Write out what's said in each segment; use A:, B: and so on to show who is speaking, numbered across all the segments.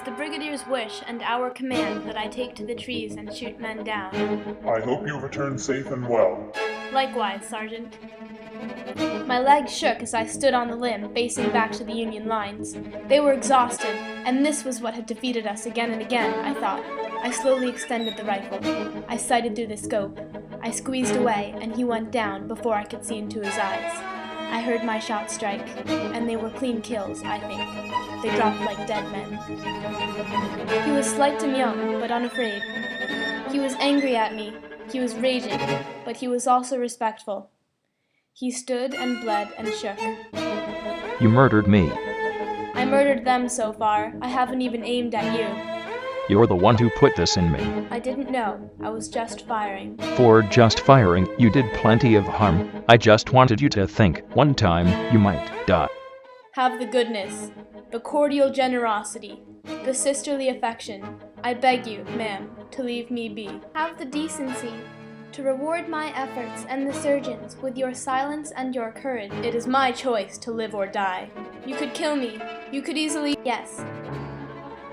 A: the Brigadier's wish and our command that I take to the trees and shoot men down.
B: I hope you return safe and well.
A: Likewise, Sergeant. My legs shook as I stood on the limb, facing back to the Union lines. They were exhausted, and this was what had defeated us again and again, I thought. I slowly extended the rifle. I sighted through the scope. I squeezed away, and he went down before I could see into his eyes. I heard my shot strike, and they were clean kills, I think. They dropped like dead men. He was slight and young, but unafraid. He was angry at me. He was raging, but he was also respectful. He stood and bled and shook.
C: You murdered me.
A: I murdered them so far. I haven't even aimed at you.
C: You're the one who put this in me.
A: I didn't know. I was just firing.
C: For just firing, you did plenty of harm. I just wanted you to think, one time, you might die.
A: Have the goodness, the cordial generosity, the sisterly affection, I beg you, ma'am, to leave me be. Have the decency to reward my efforts and the surgeon's with your silence and your courage. It is my choice to live or die. You could kill me. You could easily— Yes.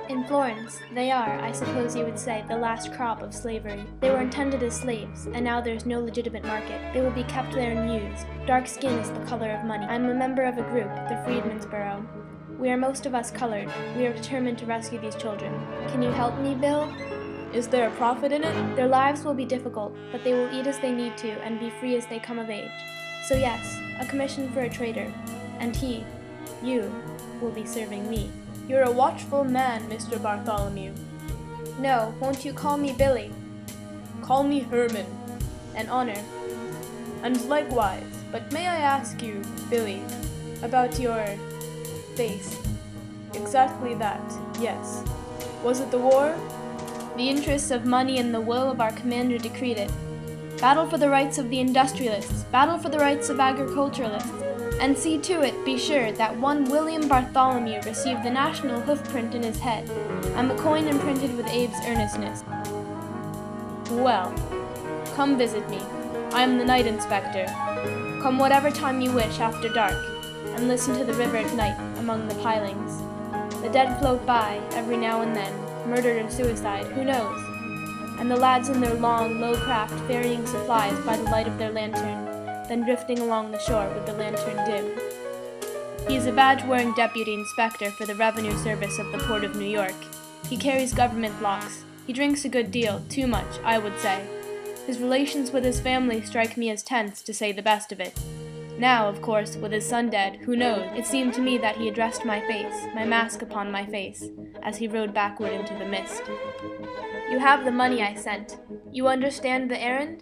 A: In Florence, they are, I suppose you would say, the last crop of slavery. They were intended as slaves, and now there's no legitimate market. They will be kept there and used. Dark skin is the color of money. I'm a member of a group, the Freedmen's Bureau. We are most of us colored. We are determined to rescue these children. Can you help me, Bill? Is there a profit in it? Their lives will be difficult, but they will eat as they need to and be free as they come of age. So yes, a commission for a trader. And you, will be serving me. You're a watchful man, Mr. Bartholomew. No, won't you call me Billy? Call me Herman. An honor. And likewise, but may I ask you, Billy, about your face? Exactly that, yes. Was it the war? The interests of money and the will of our commander decreed it. Battle for the rights of the industrialists, battle for the rights of agriculturalists, and see to it, be sure, that one William Bartholomew received the national hoofprint in his head, and the coin imprinted with Abe's earnestness. Well, come visit me. I am the night inspector. Come whatever time you wish after dark, and listen to the river at night among the pilings. The dead float by, every now and then, murdered or suicide, who knows? And the lads in their long, low craft ferrying supplies by the light of their lantern, then drifting along the shore with the lantern dim. He is a badge-wearing deputy inspector for the revenue service of the Port of New York. He carries government locks. He drinks a good deal, too much, I would say. His relations with his family strike me as tense, to say the best of it. Now, of course, with his son dead, who knows? It seemed to me that he addressed my face, my mask upon my face, as he rode backward into the mist. You have the money I sent. You understand the errand?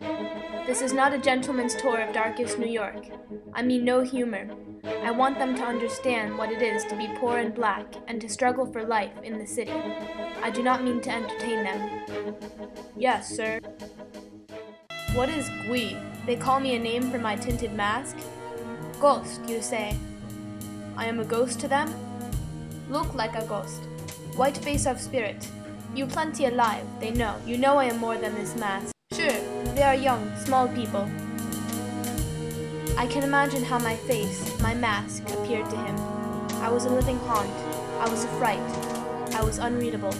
A: This is not a gentleman's tour of darkest New York. I mean no humor. I want them to understand what it is to be poor and black, and to struggle for life in the city. I do not mean to entertain them. Yes, sir. What is Gui? They call me a name for my tinted mask? Ghost, you say. I am a ghost to them? Look like a ghost. White face of spirit. You plenty alive, they know. You know I am more than this mask. Sure, they are young, small people. I can imagine how my face, my mask, appeared to him. I was a living haunt. I was a fright. I was unreadable.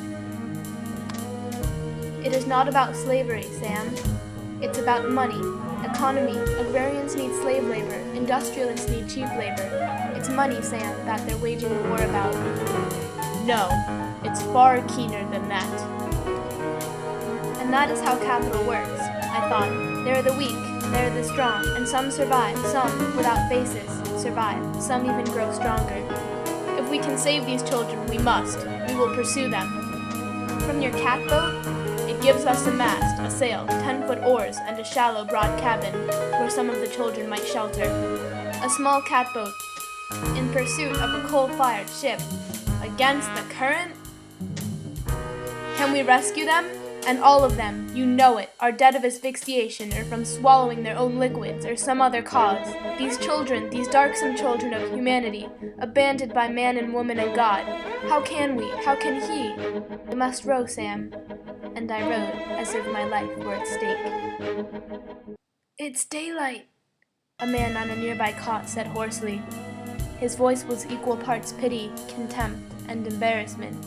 A: It is not about slavery, Sam. It's about money, economy. Agrarians need slave labor. Industrialists need cheap labor. It's money, Sam, that they're waging a war about. No, it's far keener than that. And that is how capital works, I thought. There are the weak, there are the strong, and some survive. Some, without faces, survive. Some even grow stronger. If we can save these children, we must. We will pursue them. From your catboat? It gives us a mast, a sail, 10-foot oars, and a shallow, broad cabin where some of the children might shelter. A small catboat, in pursuit of a coal-fired ship, against the current? Can we rescue them? And all of them, you know it, are dead of asphyxiation or from swallowing their own liquids or some other cause. These children, these darksome children of humanity, abandoned by man and woman and God. How can we? How can he? We must row, Sam. And I rowed as if my life were at stake. It's daylight, a man on a nearby cot said hoarsely. His voice was equal parts pity, contempt, and embarrassment.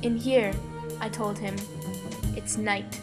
A: In here, I told him. It's night.